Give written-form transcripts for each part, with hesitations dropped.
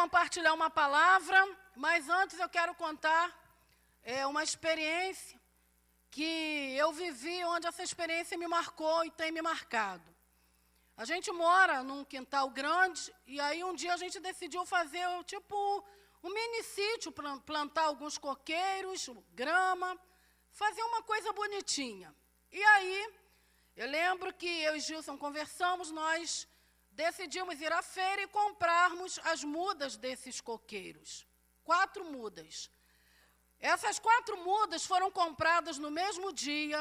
compartilhar uma palavra, mas antes eu quero contar uma experiência que eu vivi, onde essa experiência me marcou e tem me marcado. A gente mora num quintal grande e aí um dia a gente decidiu fazer tipo um mini sítio, plantar alguns coqueiros, grama, fazer uma coisa bonitinha. E aí, eu lembro que eu e Gilson conversamos, nós decidimos ir à feira e comprarmos as mudas desses coqueiros. 4 mudas. Essas 4 mudas foram compradas no mesmo dia,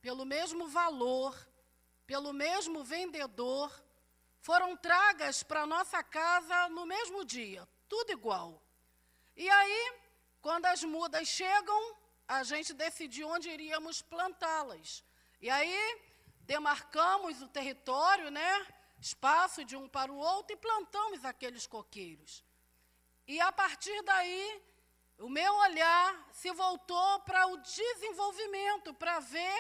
pelo mesmo valor, pelo mesmo vendedor, foram tragas para a nossa casa no mesmo dia, tudo igual. E aí, quando as mudas chegam, a gente decidiu onde iríamos plantá-las. E aí, demarcamos o território, né, espaço de um para o outro, e plantamos aqueles coqueiros. E a partir daí, o meu olhar se voltou para o desenvolvimento, para ver,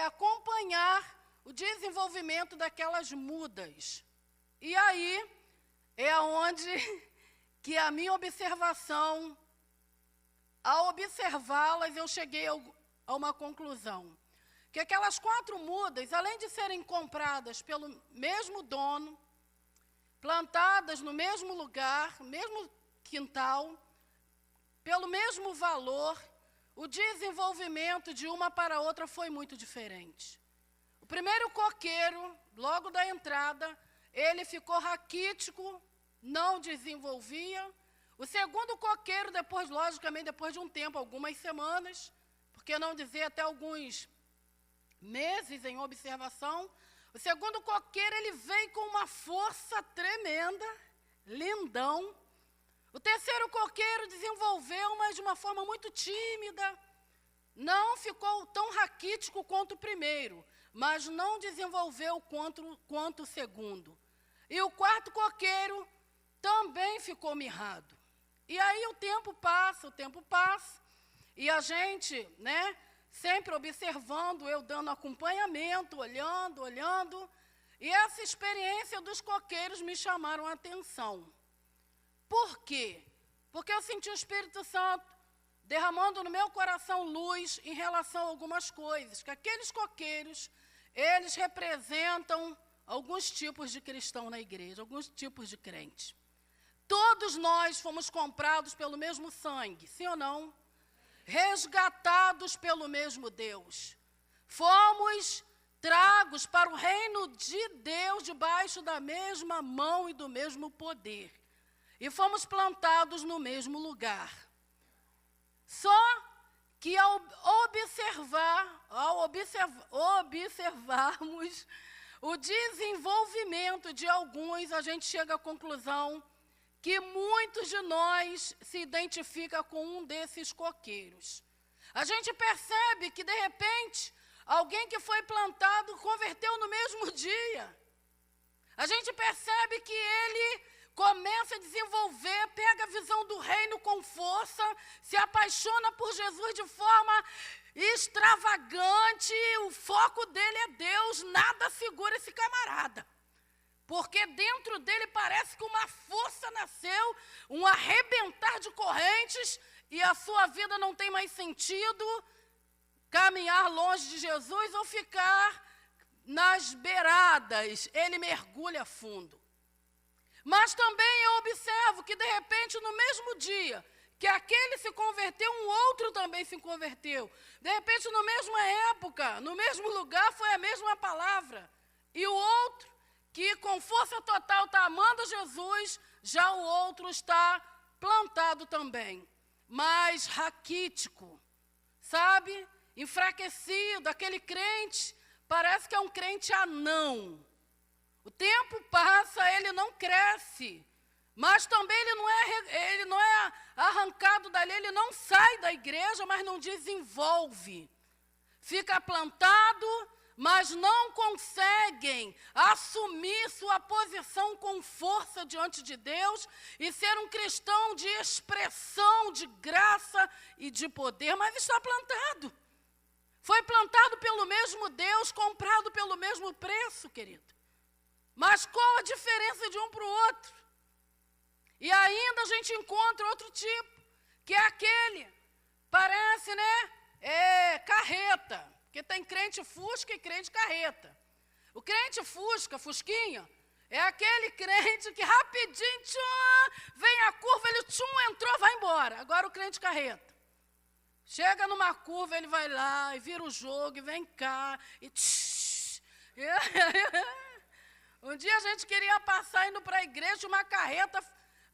acompanhar o desenvolvimento daquelas mudas. E aí é onde que a minha observação, ao observá-las, eu cheguei a uma conclusão. Que aquelas 4 mudas, além de serem compradas pelo mesmo dono, plantadas no mesmo lugar, mesmo quintal, pelo mesmo valor, o desenvolvimento de uma para a outra foi muito diferente. O primeiro coqueiro, logo da entrada, ele ficou raquítico, não desenvolvia. O segundo coqueiro, depois, logicamente, depois de um tempo, algumas semanas, por que não dizer até alguns meses em observação, o segundo coqueiro, ele veio com uma força tremenda, lindão. O terceiro coqueiro desenvolveu, mas de uma forma muito tímida, não ficou tão raquítico quanto o primeiro, mas não desenvolveu quanto o segundo. E o quarto coqueiro também ficou mirrado. E aí o tempo passa, e a gente, né, sempre observando, eu dando acompanhamento, olhando, e essa experiência dos coqueiros me chamaram a atenção. Por quê? Porque eu senti o Espírito Santo derramando no meu coração luz em relação a algumas coisas, que aqueles coqueiros, eles representam alguns tipos de cristão na igreja, alguns tipos de crente. Todos nós fomos comprados pelo mesmo sangue, sim ou não? Resgatados pelo mesmo Deus. Fomos tragos para o reino de Deus debaixo da mesma mão e do mesmo poder. E fomos plantados no mesmo lugar. Só que ao observarmos o desenvolvimento de alguns, a gente chega à conclusão que muitos de nós se identificam com um desses coqueiros. A gente percebe que, de repente, alguém que foi plantado converteu no mesmo dia. A gente percebe que ele começa a desenvolver, pega a visão do reino com força, se apaixona por Jesus de forma extravagante, o foco dele é Deus, nada segura esse camarada. Porque dentro dele parece que uma força nasceu, um arrebentar de correntes, e a sua vida não tem mais sentido, caminhar longe de Jesus ou ficar nas beiradas, ele mergulha fundo. Mas também eu observo que, de repente, no mesmo dia que aquele se converteu, um outro também se converteu. De repente, na mesma época, no mesmo lugar, foi a mesma palavra. E o outro, que com força total está amando Jesus, já o outro está plantado também, mas raquítico, sabe? Enfraquecido, aquele crente, parece que é um crente anão. O tempo passa, ele não cresce, mas também ele não é arrancado dali, ele não sai da igreja, mas não desenvolve. Fica plantado, mas não conseguem assumir sua posição com força diante de Deus e ser um cristão de expressão, de graça e de poder, mas está plantado. Foi plantado pelo mesmo Deus, comprado pelo mesmo preço, querido. Mas qual a diferença de um para o outro? E ainda a gente encontra outro tipo, que é aquele, parece, né, carreta, porque tem crente fusca e crente carreta. O crente fusca, fusquinha, é aquele crente que rapidinho, tchum, vem a curva, ele tchum, entrou, vai embora. Agora o crente carreta. Chega numa curva, ele vai lá e vira o jogo, e vem cá, e tsh. Um dia a gente queria passar indo para a igreja, uma carreta,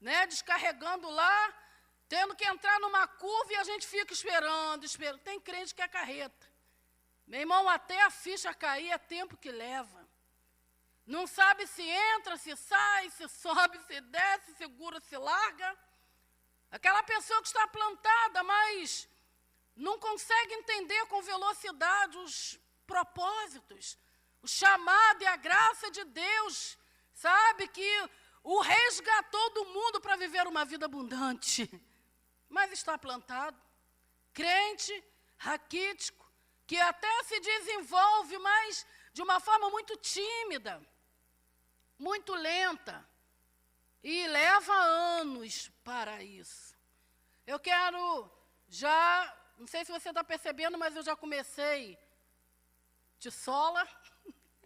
né, descarregando lá, tendo que entrar numa curva e a gente fica esperando. Tem crente que é carreta. Meu irmão, até a ficha cair é tempo que leva. Não sabe se entra, se sai, se sobe, se desce, segura, se larga. Aquela pessoa que está plantada, mas não consegue entender com velocidade os propósitos, o chamado e a graça de Deus, sabe, que o resgatou do mundo para viver uma vida abundante. Mas está plantado, crente, raquítico, que até se desenvolve, mas de uma forma muito tímida, muito lenta, e leva anos para isso. Eu quero já, não sei se você está percebendo, mas eu já comecei de sola.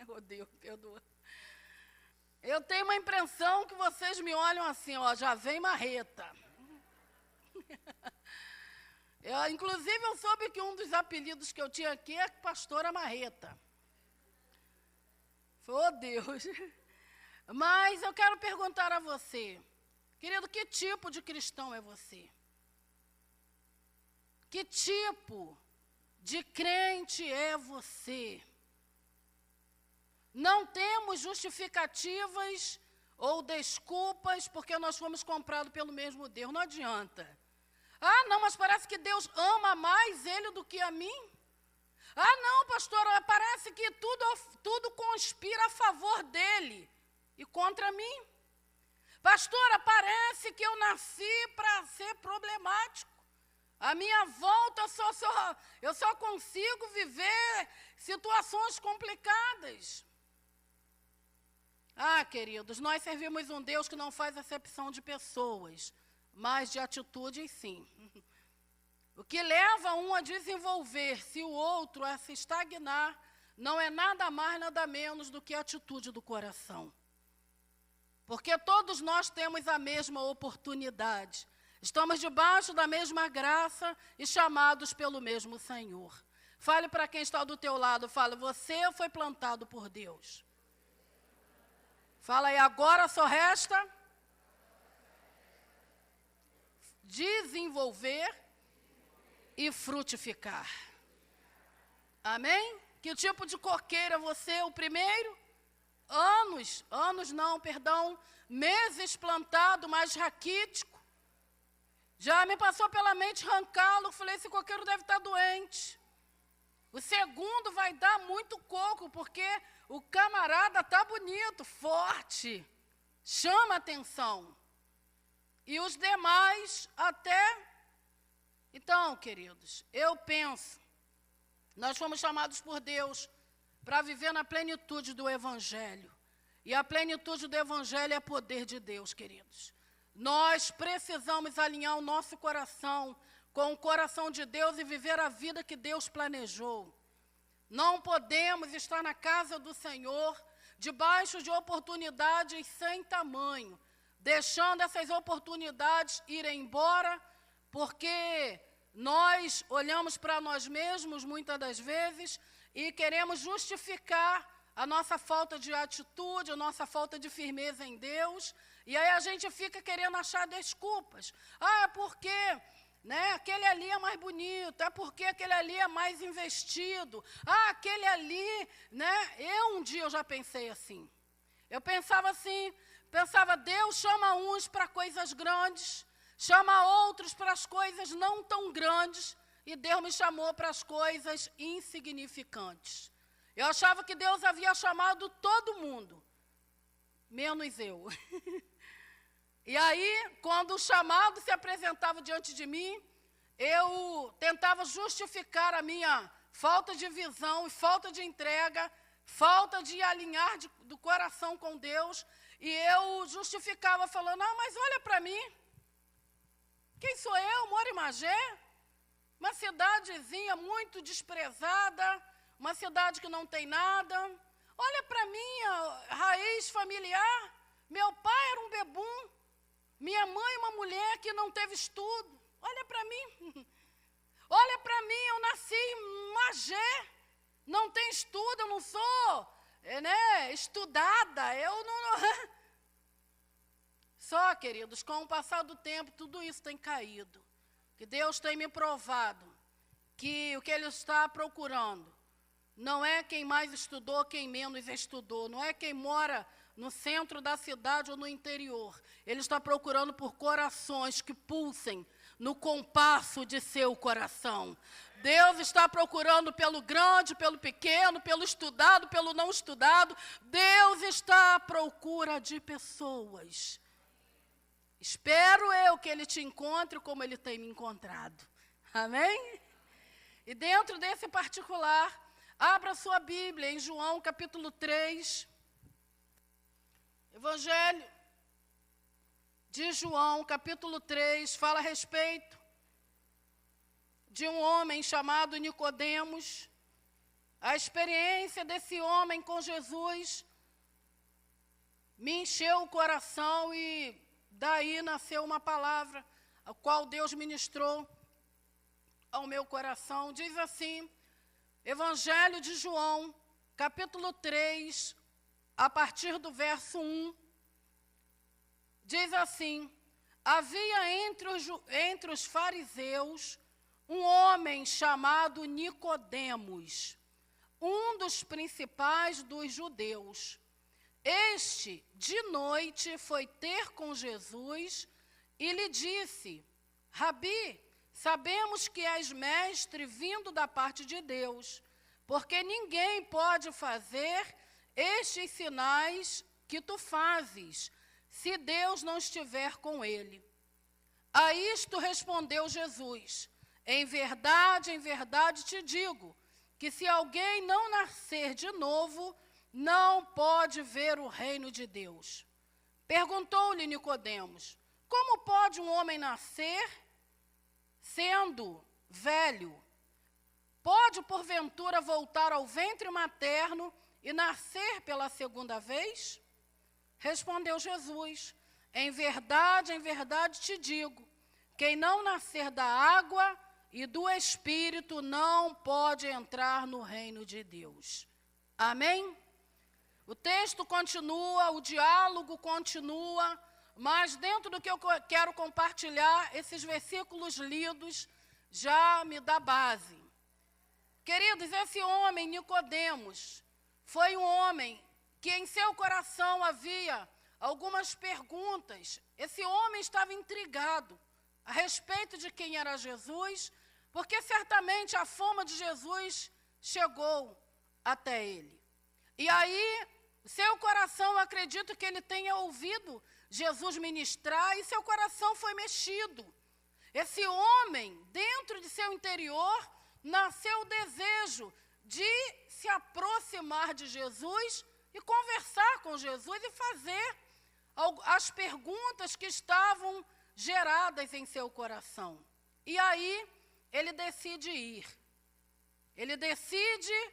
Oh, Deus, perdoa. Eu tenho uma impressão que vocês me olham assim, ó, já vem marreta. Inclusive, eu soube que um dos apelidos que eu tinha aqui é pastora marreta. Oh, Deus. Mas eu quero perguntar a você, querido, que tipo de cristão é você? Que tipo de crente é você? Não temos justificativas ou desculpas porque nós fomos comprados pelo mesmo Deus. Não adianta. Ah, não, mas parece que Deus ama mais ele do que a mim. Ah, não, pastora, parece que tudo conspira a favor dele e contra mim. Pastora, parece que eu nasci para ser problemático. A minha volta, eu só consigo viver situações complicadas. Ah, queridos, nós servimos um Deus que não faz acepção de pessoas, mas de atitudes sim. O que leva um a desenvolver-se e o outro a se estagnar, não é nada mais, nada menos do que a atitude do coração. Porque todos nós temos a mesma oportunidade. Estamos debaixo da mesma graça e chamados pelo mesmo Senhor. Fale para quem está do teu lado, fale, você foi plantado por Deus. Fala aí, agora só resta desenvolver e frutificar. Amém? Que tipo de coqueiro é você? O primeiro? Meses plantado, mais raquítico. Já me passou pela mente arrancá-lo, falei, esse coqueiro deve estar doente. O segundo vai dar muito coco, porque o camarada está bonito, forte, chama atenção. E os demais até... Então, queridos, eu penso, nós fomos chamados por Deus para viver na plenitude do Evangelho. E a plenitude do Evangelho é poder de Deus, queridos. Nós precisamos alinhar o nosso coração com o coração de Deus e viver a vida que Deus planejou. Não podemos estar na casa do Senhor, debaixo de oportunidades sem tamanho, deixando essas oportunidades irem embora, porque nós olhamos para nós mesmos, muitas das vezes, e queremos justificar a nossa falta de atitude, a nossa falta de firmeza em Deus, e aí a gente fica querendo achar desculpas. Ah, porque aquele ali é mais bonito, é porque aquele ali é mais investido. Ah, aquele ali, um dia eu já pensei assim. Eu pensava assim, Deus chama uns para coisas grandes, chama outros para as coisas não tão grandes, e Deus me chamou para as coisas insignificantes. Eu achava que Deus havia chamado todo mundo, menos eu. E aí, quando o chamado se apresentava diante de mim, eu tentava justificar a minha falta de visão e falta de entrega, falta de alinhar do coração com Deus, E eu justificava falando, mas olha para mim. Quem sou eu? Moro em Magé, uma cidadezinha muito desprezada, uma cidade que não tem nada. Olha para minha raiz familiar. Meu pai era um bebum, minha mãe uma mulher que não teve estudo. Olha para mim. Olha para mim, eu nasci em Magé, não tenho estudo, eu não sou, estudada, eu não... Só, queridos, com o passar do tempo, tudo isso tem caído. Que Deus tem me provado que o que Ele está procurando não é quem mais estudou, quem menos estudou, não é quem mora no centro da cidade ou no interior. Ele está procurando por corações que pulsem no compasso de seu coração. Deus está procurando pelo grande, pelo pequeno, pelo estudado, pelo não estudado. Deus está à procura de pessoas. Espero eu que Ele te encontre como Ele tem me encontrado. Amém? E dentro desse particular, abra sua Bíblia em João capítulo 3. Evangelho de João, capítulo 3, fala a respeito de um homem chamado Nicodemos. A experiência desse homem com Jesus me encheu o coração e daí nasceu uma palavra, a qual Deus ministrou ao meu coração. Diz assim, Evangelho de João, capítulo 3, a partir do verso 1, diz assim, havia entre os fariseus um homem chamado Nicodemos, um dos principais dos judeus. Este, de noite, foi ter com Jesus e lhe disse, Rabi, sabemos que és mestre vindo da parte de Deus, porque ninguém pode fazer estes sinais que tu fazes, se Deus não estiver com ele. A isto respondeu Jesus, em verdade te digo, que se alguém não nascer de novo, não pode ver o reino de Deus. Perguntou-lhe Nicodemos, como pode um homem nascer sendo velho? Pode, porventura, voltar ao ventre materno e nascer pela segunda vez? Respondeu Jesus, em verdade te digo, quem não nascer da água e do Espírito não pode entrar no reino de Deus. Amém? O texto continua, o diálogo continua, mas dentro do que eu quero compartilhar, esses versículos lidos já me dá base. Queridos, esse homem, Nicodemos, foi um homem que em seu coração havia algumas perguntas. Esse homem estava intrigado a respeito de quem era Jesus, porque certamente a fama de Jesus chegou até ele. E aí, seu coração, acredito que ele tenha ouvido Jesus ministrar, e seu coração foi mexido. Esse homem, dentro de seu interior, nasceu o desejo de se aproximar de Jesus e conversar com Jesus e fazer as perguntas que estavam geradas em seu coração. E aí, ele decide ir. Ele decide,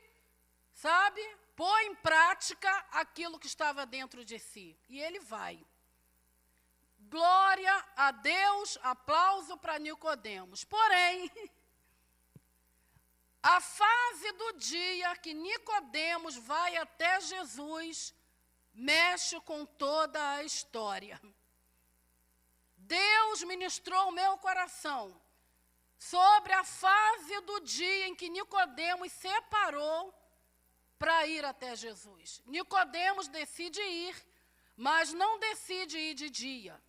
pôr em prática aquilo que estava dentro de si. E ele vai. Glória a Deus, aplauso para Nicodemos. Porém, a fase do dia que Nicodemos vai até Jesus mexe com toda a história. Deus ministrou o meu coração sobre a fase do dia em que Nicodemos separou para ir até Jesus. Nicodemos decide ir, mas não decide ir de dia.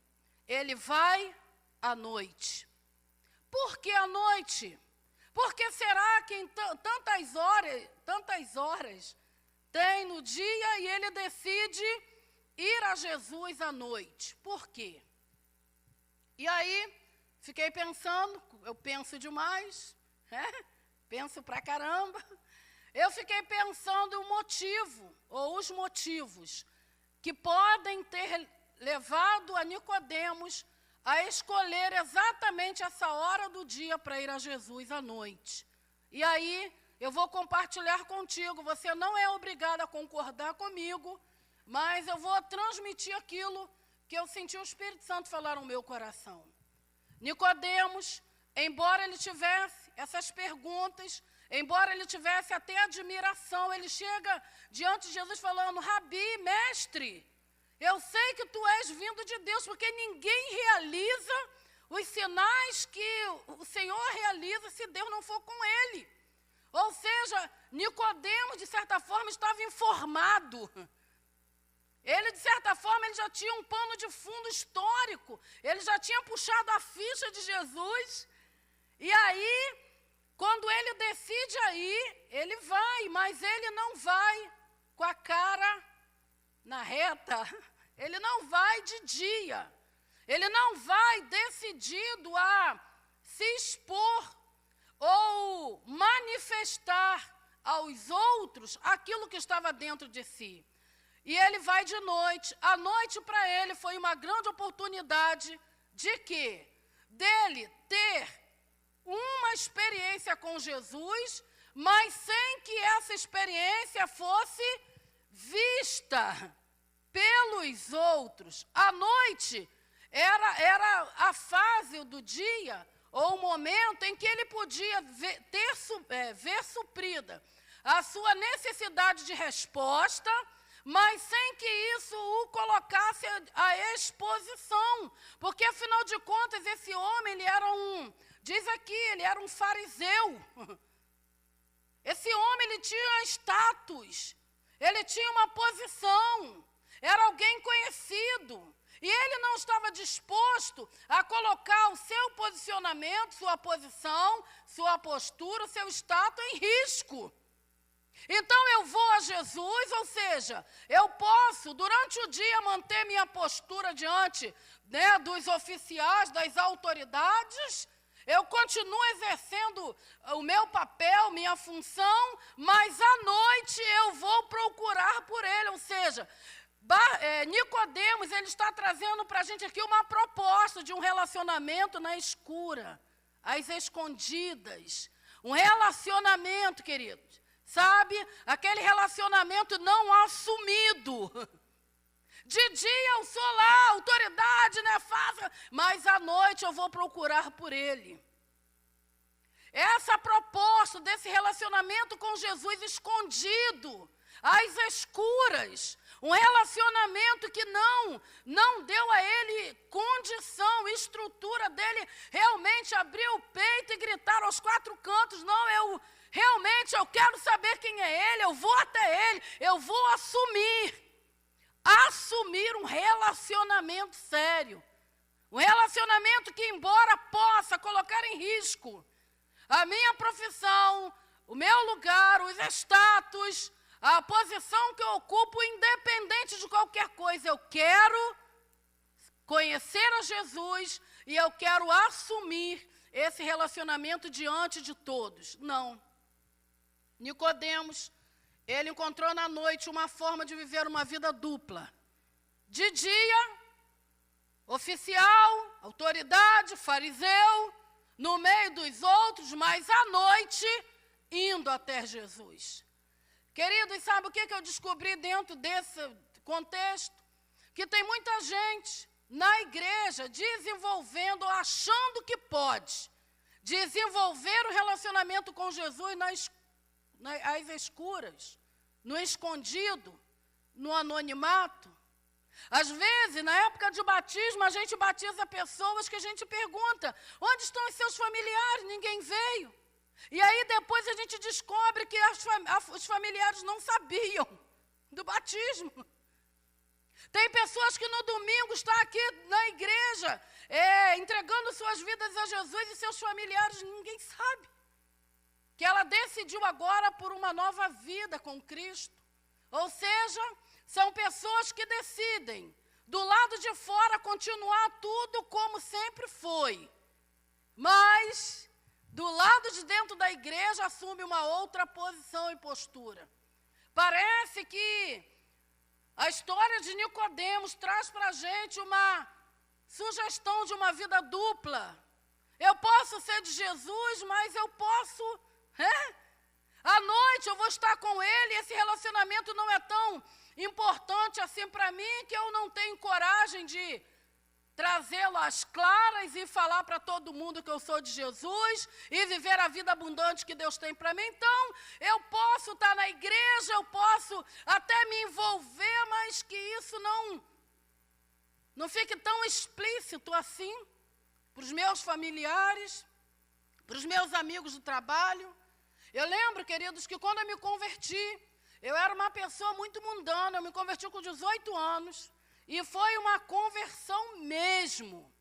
Ele vai à noite. Por que à noite? Porque será que em tantas horas tem no dia e ele decide ir a Jesus à noite? Por quê? E aí, fiquei pensando, eu penso demais, penso pra caramba. Eu fiquei pensando o motivo, ou os motivos, que podem ter levado a Nicodemos a escolher exatamente essa hora do dia para ir a Jesus à noite. E aí, eu vou compartilhar contigo, você não é obrigado a concordar comigo, mas eu vou transmitir aquilo que eu senti o Espírito Santo falar no meu coração. Nicodemos, embora ele tivesse essas perguntas, embora ele tivesse até admiração, ele chega diante de Jesus falando: Rabi, mestre, eu sei que tu és vindo de Deus, porque ninguém realiza os sinais que o Senhor realiza se Deus não for com ele. Ou seja, Nicodemos, de certa forma, estava informado. Ele, de certa forma, ele já tinha um pano de fundo histórico. Ele já tinha puxado a ficha de Jesus. E aí, quando ele decide ir, ele vai, mas ele não vai com a cara na reta. Ele não vai de dia. Ele não vai decidido a se expor ou manifestar aos outros aquilo que estava dentro de si. E ele vai de noite. A noite para ele foi uma grande oportunidade de quê? Dele ter uma experiência com Jesus, mas sem que essa experiência fosse vista pelos outros. A noite era a fase do dia, ou o momento em que ele podia ver suprida a sua necessidade de resposta, mas sem que isso o colocasse à exposição. Porque, afinal de contas, esse homem, ele era diz aqui, ele era um fariseu. Esse homem, ele tinha status, ele tinha uma posição, era alguém conhecido. E ele não estava disposto a colocar o seu posicionamento, sua posição, sua postura, o seu status em risco. Então eu vou a Jesus, ou seja, eu posso durante o dia manter minha postura diante, dos oficiais, das autoridades, eu continuo exercendo o meu papel, minha função, mas à noite eu vou procurar por ele, ou seja, Nicodemos, ele está trazendo para a gente aqui uma proposta de um relacionamento na escura, às escondidas, um relacionamento, queridos, sabe, aquele relacionamento não assumido. De dia eu sou lá, autoridade, né, fácil, mas à noite eu vou procurar por ele. Essa proposta desse relacionamento com Jesus escondido, às escuras, um relacionamento que não deu a ele condição, estrutura dele realmente abrir o peito e gritar aos quatro cantos: não, eu quero saber quem é ele, eu vou até ele, eu vou assumir um relacionamento sério, um relacionamento que, embora possa colocar em risco a minha profissão, o meu lugar, os status, a posição que eu ocupo, independente de qualquer coisa, eu quero conhecer a Jesus e eu quero assumir esse relacionamento diante de todos. Não. Nicodemos, ele encontrou na noite uma forma de viver uma vida dupla. De dia, oficial, autoridade, fariseu, no meio dos outros, mas à noite, indo até Jesus. Queridos, sabe o que eu descobri dentro desse contexto? Que tem muita gente na igreja desenvolvendo, achando que pode desenvolver o relacionamento com Jesus às escuras, no escondido, no anonimato. Às vezes, na época de batismo, a gente batiza pessoas que a gente pergunta: onde estão os seus familiares? Ninguém veio. E aí depois a gente descobre que os familiares não sabiam do batismo. Tem pessoas que no domingo estão aqui na igreja, entregando suas vidas a Jesus, e seus familiares, ninguém sabe que ela decidiu agora por uma nova vida com Cristo. Ou seja, são pessoas que decidem, do lado de fora, continuar tudo como sempre foi, mas do lado de dentro da igreja assume uma outra posição e postura. Parece que A história de Nicodemos traz para a gente uma sugestão de uma vida dupla. Eu posso ser de Jesus, mas eu posso... À noite eu vou estar com ele, esse relacionamento não é tão importante assim para mim, que eu não tenho coragem de trazê-lo às claras e falar para todo mundo que eu sou de Jesus e viver a vida abundante que Deus tem para mim. Então, eu posso estar na igreja, eu posso até me envolver, mas que isso não fique tão explícito assim para os meus familiares, para os meus amigos do trabalho. Eu lembro, queridos, que quando eu me converti, eu era uma pessoa muito mundana, eu me converti com 18 anos, e foi uma conversão mesmo.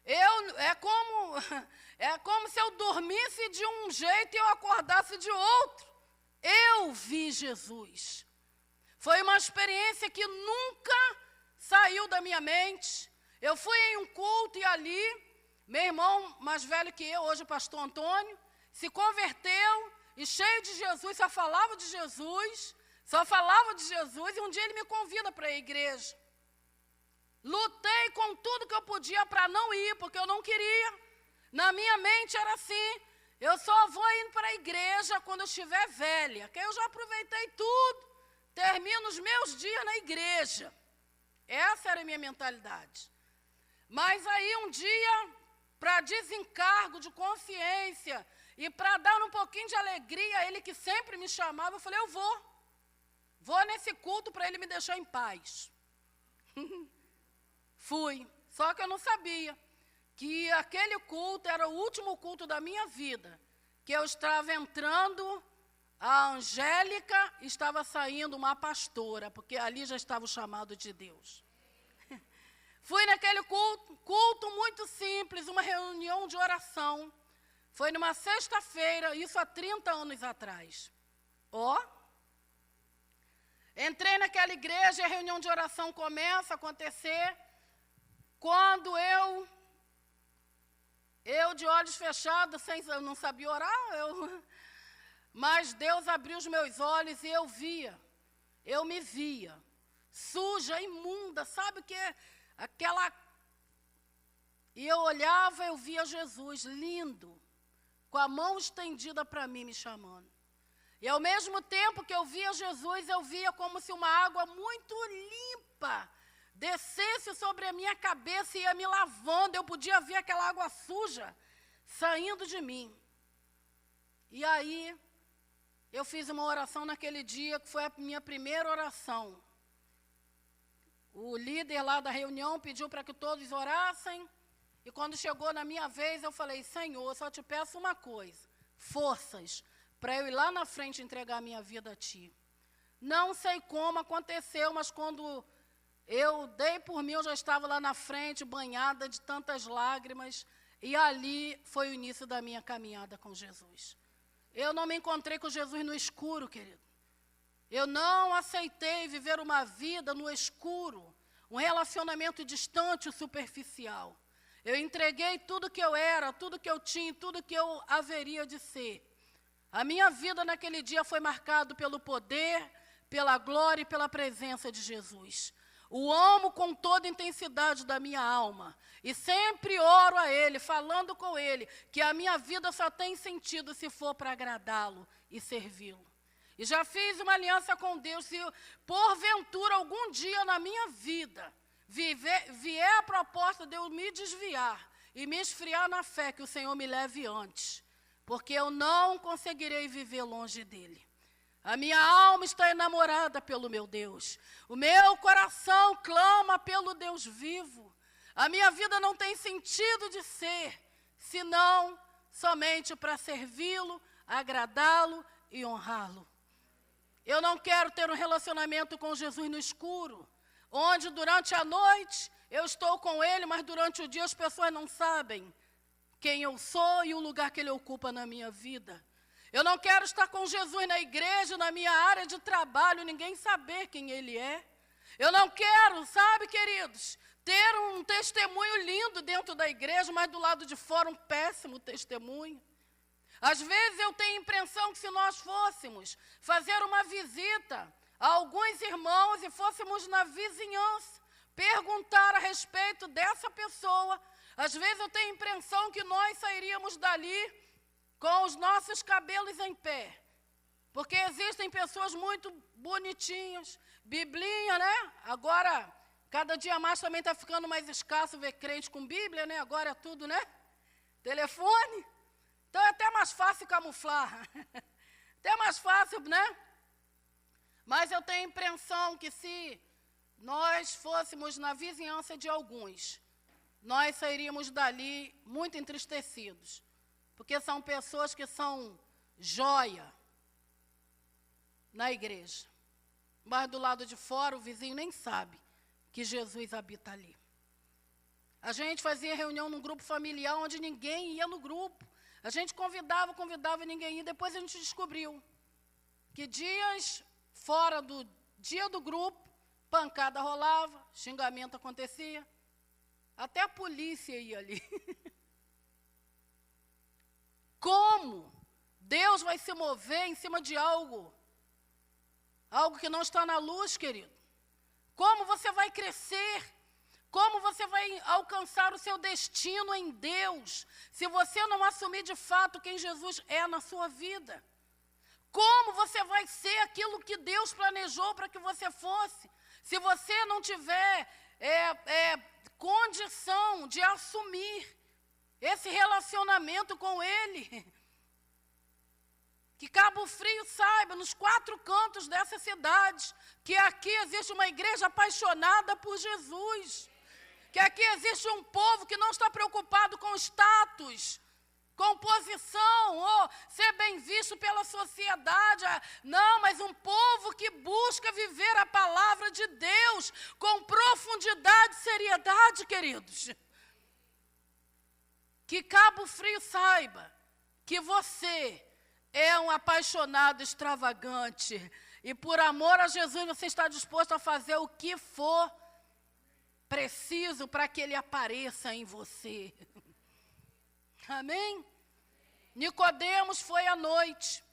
É como se eu dormisse de um jeito e eu acordasse de outro. Eu vi Jesus. Foi uma experiência que nunca saiu da minha mente. Eu fui em um culto e ali, meu irmão mais velho que eu, hoje o pastor Antônio, se converteu e cheio de Jesus, só falava de Jesus, e um dia ele me convida para a igreja. Lutei com tudo que eu podia para não ir, porque eu não queria. Na minha mente era assim, eu só vou indo para a igreja quando eu estiver velha, que eu já aproveitei tudo, termino os meus dias na igreja. Essa era a minha mentalidade. Mas aí um dia, para desencargo de consciência e para dar um pouquinho de alegria a ele que sempre me chamava, eu falei, eu vou nesse culto para ele me deixar em paz. Fui, só que eu não sabia que aquele culto era o último culto da minha vida, que eu estava entrando, a Angélica estava saindo uma pastora, porque ali já estava o chamado de Deus. Fui naquele culto muito simples, uma reunião de oração. Foi numa sexta-feira, isso há 30 anos atrás. Entrei naquela igreja, a reunião de oração começa a acontecer. Quando eu de olhos fechados, eu não sabia orar, mas Deus abriu os meus olhos e eu me via, suja, imunda, sabe o que é? E eu olhava, eu via Jesus, lindo, com a mão estendida para mim, me chamando. E ao mesmo tempo que eu via Jesus, eu via como se uma água muito limpa descesse sobre a minha cabeça e ia me lavando. Eu podia ver aquela água suja saindo de mim. E aí, eu fiz uma oração naquele dia, que foi a minha primeira oração. O líder lá da reunião pediu para que todos orassem. E quando chegou na minha vez, eu falei, Senhor, só te peço uma coisa, forças, para eu ir lá na frente entregar a minha vida a Ti. Não sei como aconteceu, mas quando eu dei por mim, eu já estava lá na frente, banhada de tantas lágrimas, e ali foi o início da minha caminhada com Jesus. Eu não me encontrei com Jesus no escuro, querido. Eu não aceitei viver uma vida no escuro, um relacionamento distante e superficial. Eu entreguei tudo que eu era, tudo que eu tinha, tudo que eu haveria de ser. A minha vida naquele dia foi marcada pelo poder, pela glória e pela presença de Jesus. O amo com toda a intensidade da minha alma. E sempre oro a Ele, falando com Ele, que a minha vida só tem sentido se for para agradá-lo e servi-lo. E já fiz uma aliança com Deus, se porventura algum dia na minha vida vier a proposta de eu me desviar e me esfriar na fé, que o Senhor me leve antes, porque eu não conseguirei viver longe dEle. A minha alma está enamorada pelo meu Deus. O meu coração clama pelo Deus vivo. A minha vida não tem sentido de ser, senão somente para servi-lo, agradá-lo e honrá-lo. Eu não quero ter um relacionamento com Jesus no escuro, onde durante a noite eu estou com Ele, mas durante o dia as pessoas não sabem quem eu sou e o lugar que Ele ocupa na minha vida. Eu não quero estar com Jesus na igreja, na minha área de trabalho, ninguém saber quem Ele é. Eu não quero, sabe, queridos, ter um testemunho lindo dentro da igreja, mas do lado de fora um péssimo testemunho. Às vezes eu tenho a impressão que se nós fôssemos fazer uma visita a alguns irmãos e fôssemos na vizinhança perguntar a respeito dessa pessoa, às vezes eu tenho a impressão que nós sairíamos dali com os nossos cabelos em pé. Porque existem pessoas muito bonitinhas, biblinha, né? Agora, cada dia mais também está ficando mais escasso ver crente com Bíblia, né? Agora é tudo, né? Telefone. Então é até mais fácil camuflar. Até mais fácil, né? Mas eu tenho a impressão que se nós fôssemos na vizinhança de alguns, nós sairíamos dali muito entristecidos. Porque são pessoas que são joia na igreja. Mas do lado de fora, o vizinho nem sabe que Jesus habita ali. A gente fazia reunião num grupo familiar onde ninguém ia no grupo. A gente convidava e ninguém ia. Depois a gente descobriu que dias fora do dia do grupo, pancada rolava, xingamento acontecia. Até a polícia ia ali. Como Deus vai se mover em cima de algo que não está na luz, querido? Como você vai crescer? Como você vai alcançar o seu destino em Deus, se você não assumir de fato quem Jesus é na sua vida? Como você vai ser aquilo que Deus planejou para que você fosse, se você não tiver condição de assumir esse relacionamento com Ele? Que Cabo Frio saiba, nos 4 cantos dessa cidade, que aqui existe uma igreja apaixonada por Jesus. Que aqui existe um povo que não está preocupado com status, com posição, ou ser bem visto pela sociedade. Não, mas um povo que busca viver a palavra de Deus com profundidade e seriedade, queridos. Que Cabo Frio saiba que você é um apaixonado extravagante e por amor a Jesus você está disposto a fazer o que for preciso para que Ele apareça em você. Amém? Nicodemos foi à noite.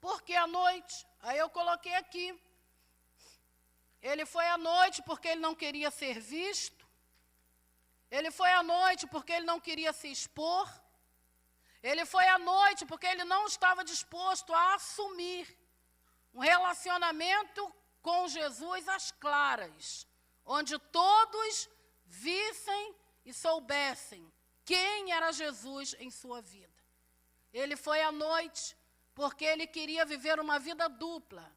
Por que à noite? Aí eu coloquei aqui. Ele foi à noite porque ele não queria ser visto. Ele foi à noite porque ele não queria se expor. Ele foi à noite porque ele não estava disposto a assumir um relacionamento com Jesus às claras, onde todos vissem e soubessem quem era Jesus em sua vida. Ele foi à noite porque ele queria viver uma vida dupla.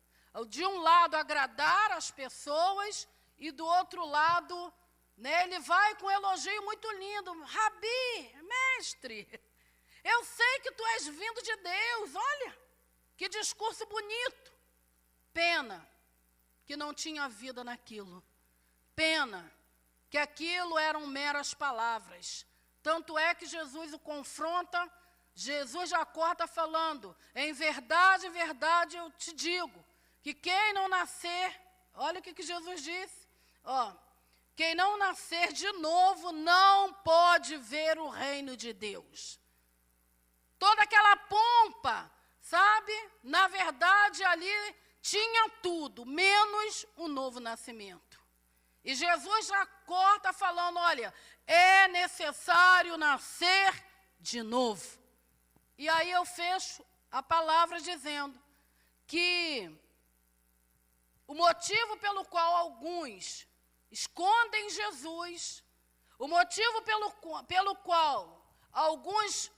De um lado, agradar as pessoas e do outro lado, né, ele vai com um elogio muito lindo. Rabi, mestre, eu sei que tu és vindo de Deus, olha, que discurso bonito. Pena que não tinha vida naquilo. Pena que aquilo eram meras palavras. Tanto é que Jesus o confronta, Jesus já corta falando, em verdade, eu te digo, que quem não nascer, olha o que Jesus disse, quem não nascer de novo não pode ver o reino de Deus. Toda aquela pompa, sabe? Na verdade, ali tinha tudo, menos o novo nascimento. E Jesus já corta falando, olha, é necessário nascer de novo. E aí eu fecho a palavra dizendo que o motivo pelo qual alguns escondem Jesus, o motivo pelo qual alguns,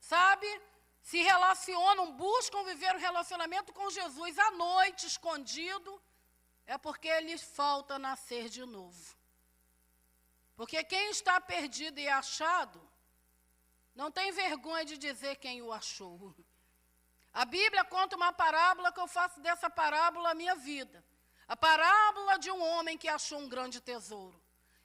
sabe, se relacionam, buscam viver um relacionamento com Jesus à noite, escondido, é porque lhes falta nascer de novo. Porque quem está perdido e achado, não tem vergonha de dizer quem o achou. A Bíblia conta uma parábola que eu faço dessa parábola a minha vida. A parábola de um homem que achou um grande tesouro.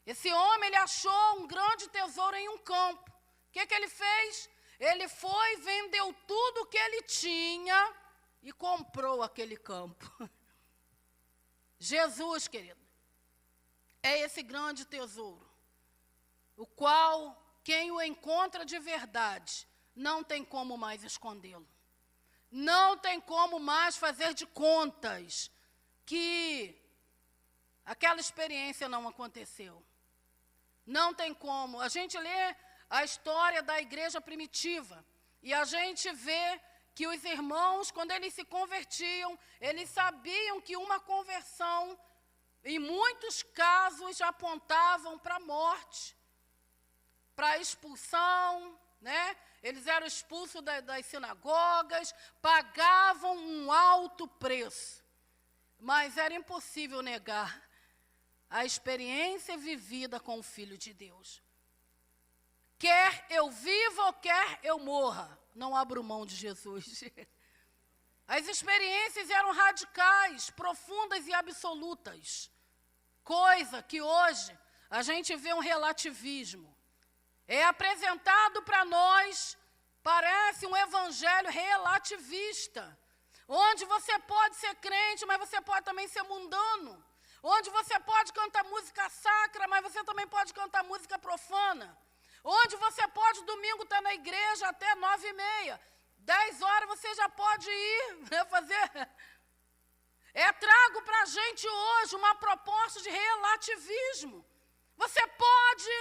Esse homem, ele achou um grande tesouro em um campo. O que ele fez? Ele foi, vendeu tudo o que ele tinha e comprou aquele campo. Jesus, querido, é esse grande tesouro, o qual, quem o encontra de verdade, não tem como mais escondê-lo. Não tem como mais fazer de contas que aquela experiência não aconteceu. Não tem como. A gente lê a história da igreja primitiva e a gente vê que os irmãos, quando eles se convertiam, eles sabiam que uma conversão, em muitos casos, apontavam para a morte, para a expulsão, né? Eles eram expulsos das sinagogas, pagavam um alto preço. Mas era impossível negar a experiência vivida com o Filho de Deus. Quer eu viva ou quer eu morra, não abro mão de Jesus. As experiências eram radicais, profundas e absolutas. Coisa que hoje a gente vê um relativismo. É apresentado para nós, parece um evangelho relativista, onde você pode ser crente, mas você pode também ser mundano. Onde você pode cantar música sacra, mas você também pode cantar música profana. Onde você pode, domingo, estar na igreja até 9h30. 10 horas você já pode ir, né, fazer. Trago para a gente hoje uma proposta de relativismo. Você pode...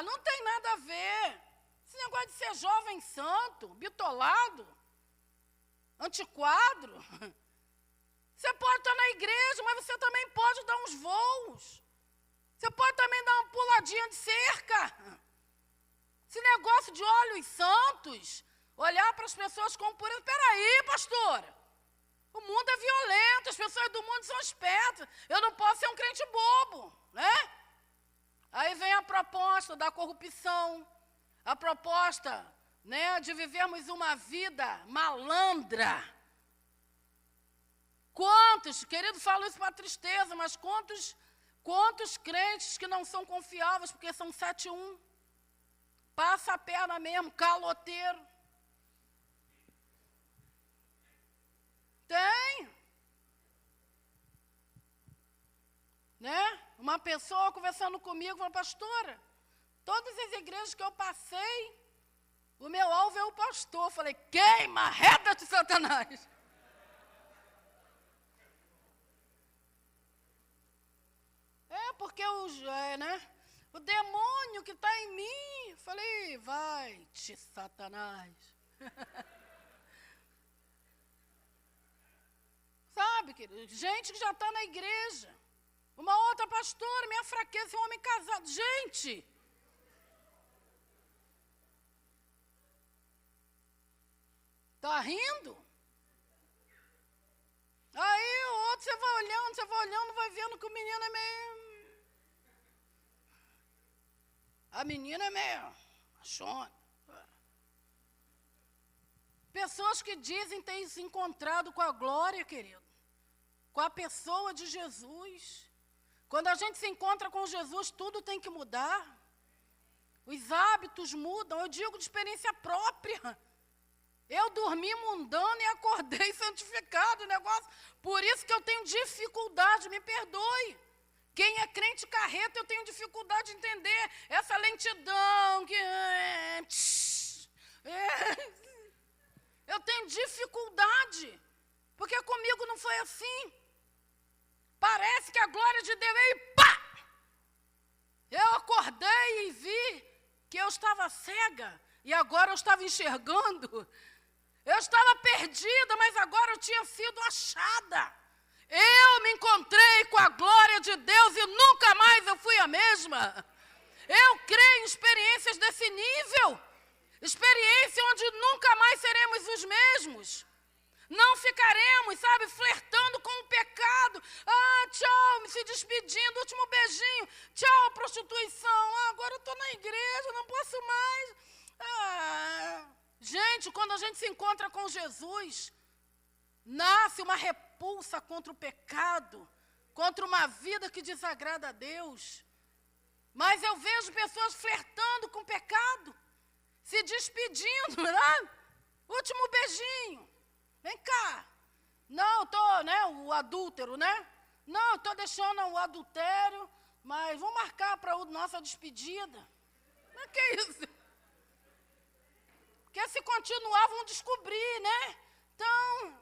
não tem nada a ver. Esse negócio de ser jovem santo, bitolado, antiquadro. Você pode estar na igreja, mas você também pode dar uns voos. Você pode também dar uma puladinha de cerca. Esse negócio de olhos santos, olhar para as pessoas como pureza. Espera aí, pastora. O mundo é violento, as pessoas do mundo são espertas. Eu não posso ser um crente bobo, né? Aí vem a proposta da corrupção, a proposta, né, de vivermos uma vida malandra. Quantos, querido, falo isso para tristeza, mas quantos crentes que não são confiáveis, porque são 7-1, passa a perna mesmo, caloteiro. Tem. Né? Uma pessoa conversando comigo, falou, pastora, todas as igrejas que eu passei, o meu alvo é o pastor. Eu falei, queima, reta de Satanás. Porque o demônio que está em mim, eu falei, vai-te, Satanás. Sabe, querido, gente que já está na igreja. Uma outra pastora, minha fraqueza é um homem casado. Gente! Tá rindo? Aí o outro, você vai olhando, vai vendo que o menino é meio... A menina é meio machona. Pessoas que dizem ter se encontrado com a glória, querido. Com a pessoa de Jesus. Quando a gente se encontra com Jesus, tudo tem que mudar. Os hábitos mudam. Eu digo de experiência própria. Eu dormi mundano e acordei santificado, negócio. Por isso que eu tenho dificuldade, me perdoe. Quem é crente carreta, eu tenho dificuldade de entender essa lentidão. Eu tenho dificuldade, porque comigo não foi assim. Parece que a glória de Deus veio e pá! Eu acordei e vi que eu estava cega e agora eu estava enxergando. Eu estava perdida, mas agora eu tinha sido achada. Eu me encontrei com a glória de Deus e nunca mais eu fui a mesma. Eu creio em experiências desse nível. Experiência onde nunca mais seremos os mesmos. Não ficaremos, sabe, flertando com o pecado. Tchau, me se despedindo, último beijinho. Tchau, prostituição. Agora eu estou na igreja, não posso mais. Gente, quando a gente se encontra com Jesus, nasce uma repulsa contra o pecado, contra uma vida que desagrada a Deus. Mas eu vejo pessoas flertando com o pecado, se despedindo, né? Último beijinho. Vem cá. Não, eu tô, né, o adúltero, né? Não, eu estou deixando o adultério, mas vamos marcar para a nossa despedida. Mas que isso? Porque se continuar, vão descobrir, né? Então,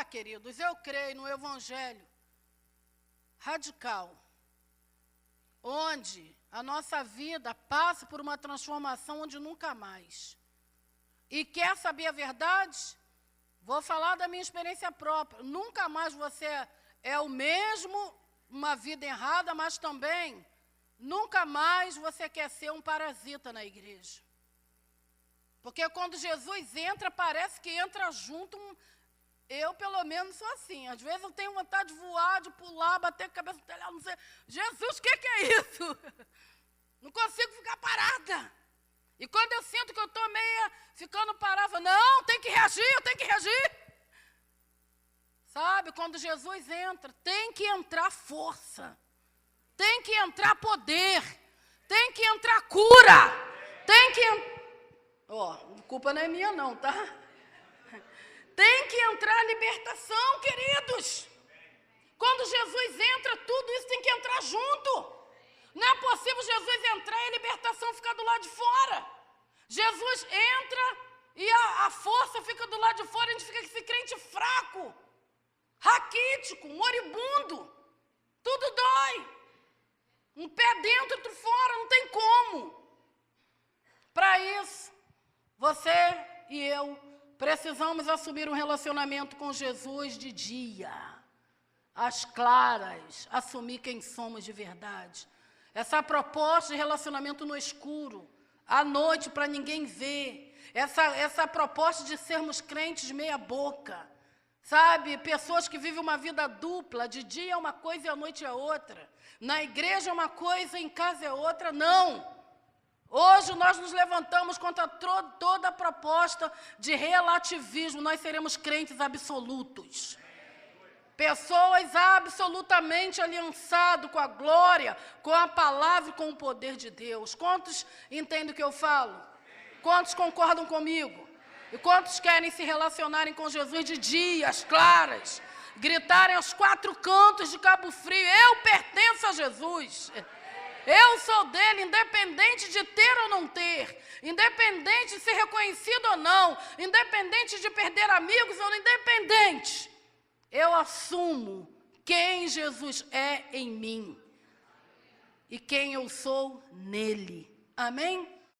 queridos, eu creio no evangelho radical, onde a nossa vida passa por uma transformação onde nunca mais. E quer saber a verdade? Vou falar da minha experiência própria. Nunca mais você é o mesmo, uma vida errada, mas também nunca mais você quer ser um parasita na igreja. Porque quando Jesus entra, parece que entra junto. Eu, pelo menos, sou assim. Às vezes eu tenho vontade de voar, de pular, bater a cabeça no telhado, não sei. Jesus, o que é isso? Não consigo ficar parada. E quando eu sinto que eu estou meio ficando parada, não, tem que reagir, eu tenho que reagir. Sabe, quando Jesus entra, tem que entrar força. Tem que entrar poder. Tem que entrar cura. Tem que... culpa não é minha não, tá? Tem que entrar libertação, queridos. Quando Jesus entra, tudo isso tem que entrar junto. Não é possível Jesus entrar e a libertação ficar do lado de fora. Jesus entra e a força fica do lado de fora, a gente fica com esse crente fraco, raquítico, moribundo. Tudo dói. Um pé dentro, outro fora, não tem como. Para isso, você e eu precisamos assumir um relacionamento com Jesus de dia, às claras, assumir quem somos de verdade. Essa proposta de relacionamento no escuro, à noite, para ninguém ver. Essa proposta de sermos crentes meia boca. Sabe, pessoas que vivem uma vida dupla, de dia é uma coisa e à noite é outra. Na igreja é uma coisa, em casa é outra, não. Hoje nós nos levantamos contra toda a proposta de relativismo, nós seremos crentes absolutos. Pessoas absolutamente aliançadas com a glória, com a palavra e com o poder de Deus. Quantos entendem o que eu falo? Quantos concordam comigo? E quantos querem se relacionarem com Jesus de dia, às claras? Gritarem aos quatro cantos de Cabo Frio, eu pertenço a Jesus. Eu sou dele, independente de ter ou não ter, independente de ser reconhecido ou não, independente de perder amigos ou não, independente. Eu assumo quem Jesus é em mim e quem eu sou nele. Amém?